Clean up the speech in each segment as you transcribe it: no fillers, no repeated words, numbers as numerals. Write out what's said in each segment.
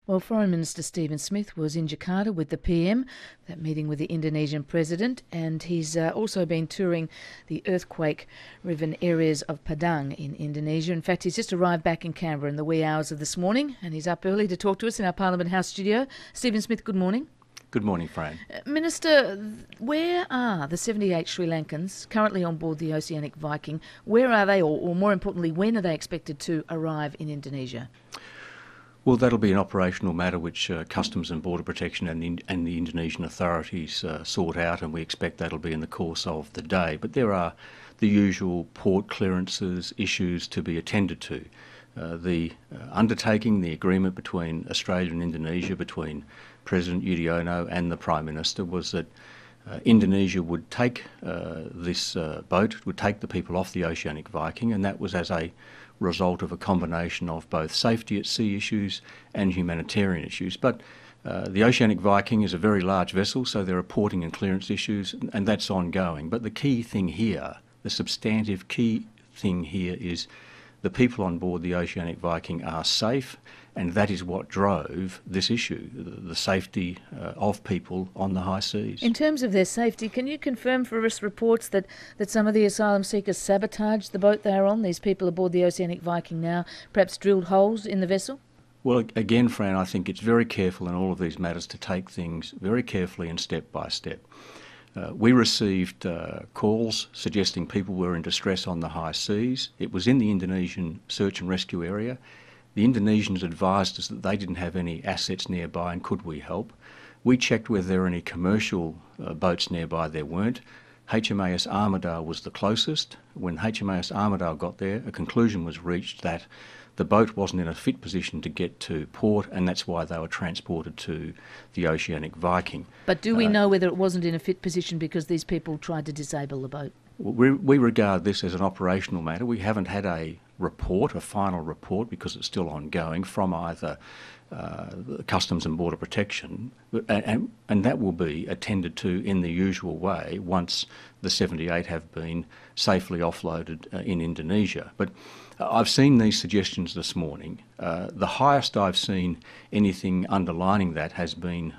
Well, Foreign Minister Stephen Smith was in Jakarta with the PM, that meeting with the Indonesian president, and he's also been touring the earthquake-riven areas of Padang in Indonesia. In fact, he's just arrived back in Canberra in the wee hours of this morning, and he's up early to talk to us in our Parliament House studio. Stephen Smith, good morning. Good morning, Fran. Minister, where are the 78 Sri Lankans currently on board the Oceanic Viking? Where are they, or more importantly, when are they expected to arrive in Indonesia? Well, that'll be an operational matter which Customs and Border Protection and the Indonesian authorities sort out, and we expect that'll be in the course of the day. But there are the usual port clearances issues to be attended to. The undertaking, the agreement between Australia and Indonesia, between President Yudhoyono and the Prime Minister, was that Indonesia would take this boat, would take the people off the Oceanic Viking, and that was as a result of a combination of both safety at sea issues and humanitarian issues. But the Oceanic Viking is a very large vessel, so there are porting and clearance issues, and that's ongoing. But the key thing here, the substantive key thing here, is the people on board the Oceanic Viking are safe, and that is what drove this issue, the safety of people on the high seas. In terms of their safety, can you confirm for us reports that some of the asylum seekers sabotaged the boat they are on, these people aboard the Oceanic Viking now, perhaps drilled holes in the vessel? Well, again, Fran, I think it's very careful in all of these matters to take things very carefully and step by step. We received calls suggesting people were in distress on the high seas. It was in the Indonesian search and rescue area. The Indonesians advised us that they didn't have any assets nearby and could we help. We checked whether there were any commercial boats nearby. There weren't. HMAS Armidale was the closest. When HMAS Armidale got there, a conclusion was reached that the boat wasn't in a fit position to get to port, and that's why they were transported to the Oceanic Viking. But do we know whether it wasn't in a fit position because these people tried to disable the boat? We regard this as an operational matter. We haven't had a report, a final report, because it's still ongoing, from either Customs and Border Protection, and that will be attended to in the usual way once the 78 have been safely offloaded in Indonesia. But I've seen these suggestions this morning. The highest I've seen anything underlining that has been,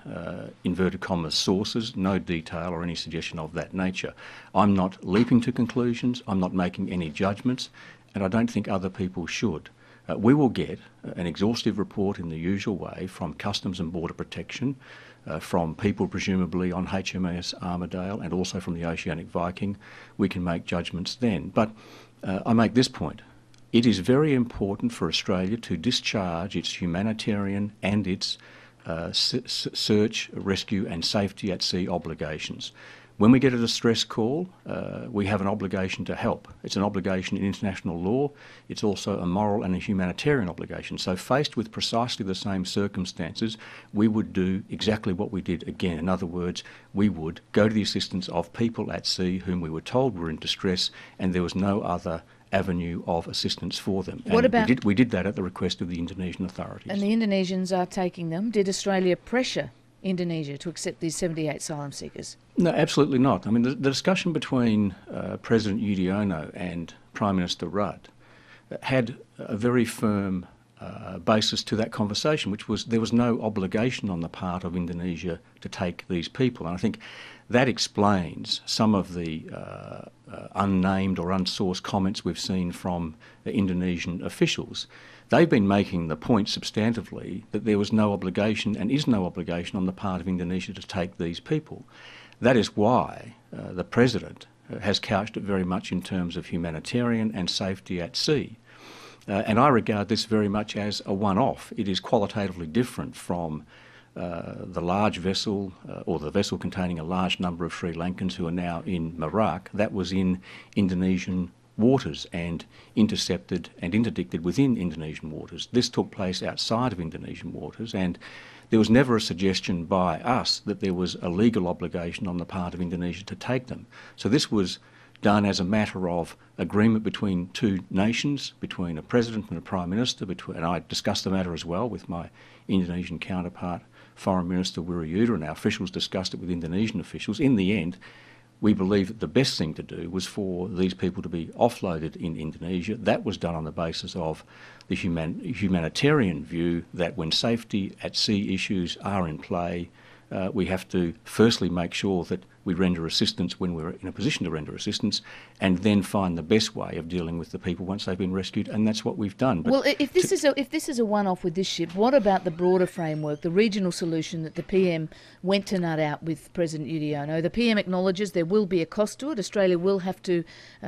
inverted commas, sources, no detail or any suggestion of that nature. I'm not leaping to conclusions, I'm not making any judgments, and I don't think other people should. We will get an exhaustive report in the usual way from Customs and Border Protection, from people presumably on HMAS Armidale and also from the Oceanic Viking. We can make judgments then. But I make this point. It is very important for Australia to discharge its humanitarian and its search, rescue and safety at sea obligations. When we get a distress call, we have an obligation to help. It's an obligation in international law. It's also a moral and a humanitarian obligation. So faced with precisely the same circumstances, we would do exactly what we did again. In other words, we would go to the assistance of people at sea whom we were told were in distress, and there was no other avenue of assistance for them. We did that at the request of the Indonesian authorities. And the Indonesians are taking them. Did Australia pressure Indonesia to accept these 78 asylum seekers? No, absolutely not. I mean, the discussion between President Yudhoyono and Prime Minister Rudd had a very firm basis to that conversation, which was there was no obligation on the part of Indonesia to take these people. And I think that explains some of the unnamed or unsourced comments we've seen from the Indonesian officials. They've been making the point substantively that there was no obligation and is no obligation on the part of Indonesia to take these people. That is why the President has couched it very much in terms of humanitarian and safety at sea. And I regard this very much as a one-off. It is qualitatively different from the large vessel or the vessel containing a large number of Sri Lankans who are now in Merak. That was in Indonesian waters and intercepted and interdicted within Indonesian waters. This took place outside of Indonesian waters, and there was never a suggestion by us that there was a legal obligation on the part of Indonesia to take them. So this was done as a matter of agreement between two nations, between a president and a prime minister, and I discussed the matter as well with my Indonesian counterpart, Foreign Minister Wiryuta, and our officials discussed it with Indonesian officials. In the end, we believe that the best thing to do was for these people to be offloaded in Indonesia. That was done on the basis of the humanitarian view that when safety at sea issues are in play, we have to firstly make sure that we render assistance when we're in a position to render assistance, and then find the best way of dealing with the people once they've been rescued, and that's what we've done. But well, if this is a one-off with this ship, what about the broader framework, the regional solution that the PM went to nut out with President Yudhoyono? The PM acknowledges there will be a cost to it. Australia will have to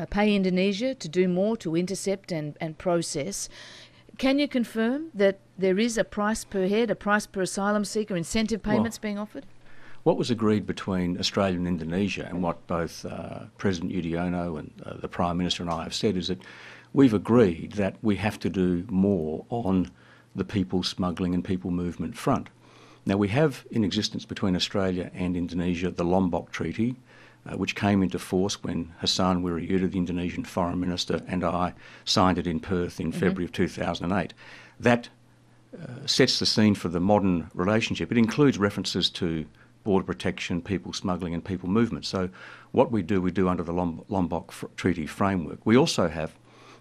pay Indonesia to do more, to intercept and process. Can you confirm that there is a price per head, a price per asylum seeker, incentive payments being offered? What was agreed between Australia and Indonesia, and what both President Yudhoyono and the Prime Minister and I have said, is that we've agreed that we have to do more on the people smuggling and people movement front. Now, we have in existence between Australia and Indonesia the Lombok Treaty, which came into force when Hassan Wirajuda, the Indonesian Foreign Minister, and I signed it in Perth in February of 2008. That sets the scene for the modern relationship. It includes references to border protection, people smuggling and people movement. So what we do under the Lombok Treaty framework. We also have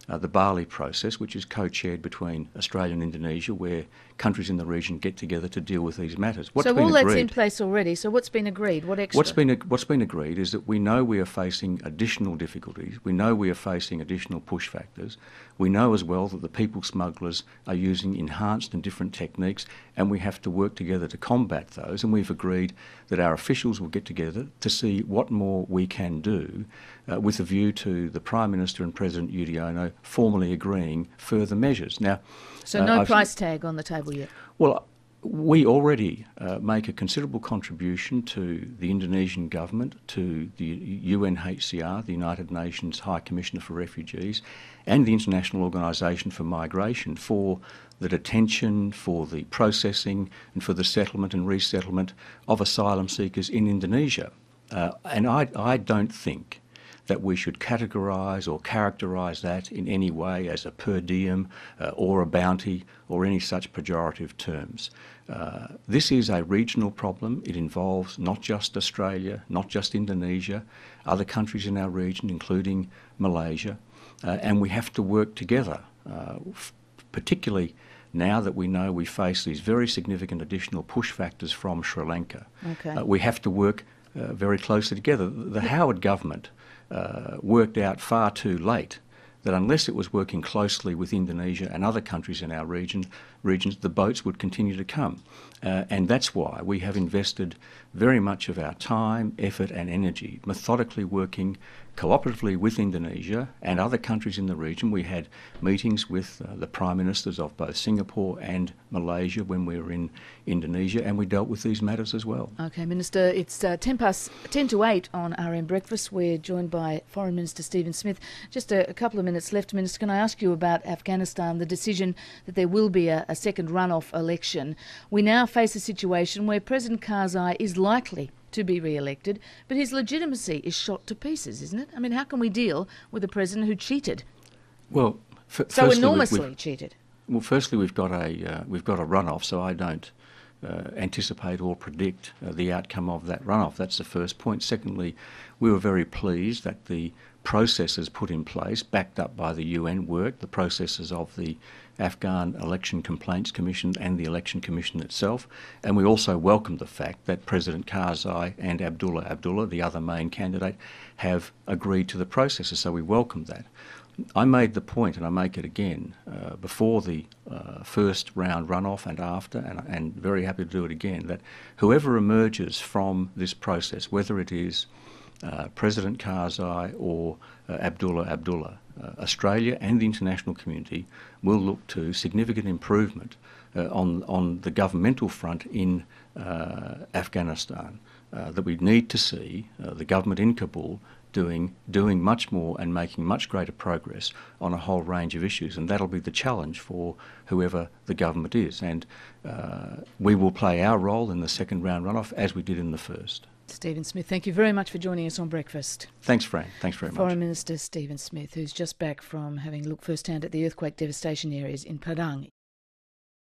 the Bali process, which is co-chaired between Australia and Indonesia, where countries in the region get together to deal with these matters. So all that's in place already. So what's been agreed? What extra? What's been agreed is that we know we are facing additional difficulties. We know we are facing additional push factors. We know as well that the people smugglers are using enhanced and different techniques, and we have to work together to combat those. And we've agreed that our officials will get together to see what more we can do, with a view to the Prime Minister and President Yudhoyono formally agreeing further measures. Now, so no price tag on the table yet? Well, we already make a considerable contribution to the Indonesian government, to the UNHCR, the United Nations High Commissioner for Refugees, and the International Organisation for Migration for the detention, for the processing, and for the settlement and resettlement of asylum seekers in Indonesia. And I don't think that we should categorise or characterise that in any way as a per diem or a bounty or any such pejorative terms. This is a regional problem. It involves not just Australia, not just Indonesia, other countries in our region, including Malaysia, and we have to work together, particularly now that we know we face these very significant additional push factors from Sri Lanka. Okay. We have to work very closely together. The Howard government worked out far too late that unless it was working closely with Indonesia and other countries in our regions, the boats would continue to come. And that's why we have invested very much of our time, effort and energy methodically working cooperatively with Indonesia and other countries in the region. We had meetings with the Prime Ministers of both Singapore and Malaysia when we were in Indonesia, and we dealt with these matters as well. Okay, Minister, it's 10 to 8 on RM Breakfast. We're joined by Foreign Minister Stephen Smith. Just a couple of minutes left. Minister, can I ask you about Afghanistan, the decision that there will be a second runoff election? We now face a situation where President Karzai is likely to be re-elected, but his legitimacy is shot to pieces, isn't it? I mean, how can we deal with a president who cheated? Well, so enormously cheated. Well, firstly, we've got a runoff, so I don't anticipate or predict the outcome of that runoff. That's the first point. Secondly, we were very pleased that the processes put in place, backed up by the UN, worked, the processes of the Afghan Election Complaints Commission and the Election Commission itself, and we also welcomed the fact that President Karzai and Abdullah, the other main candidate, have agreed to the processes, so we welcomed that. I made the point, and I make it again, before the first round runoff and after, and very happy to do it again, that whoever emerges from this process, whether it is President Karzai or Abdullah, Australia and the international community will look to significant improvement on the governmental front in Afghanistan. That we need to see the government in Kabul doing much more and making much greater progress on a whole range of issues, and that'll be the challenge for whoever the government is. And we will play our role in the second round runoff as we did in the first. Stephen Smith, thank you very much for joining us on Breakfast. Thanks, Fran. Thanks very much. Foreign Minister Stephen Smith, who's just back from having looked firsthand at the earthquake devastation areas in Padang.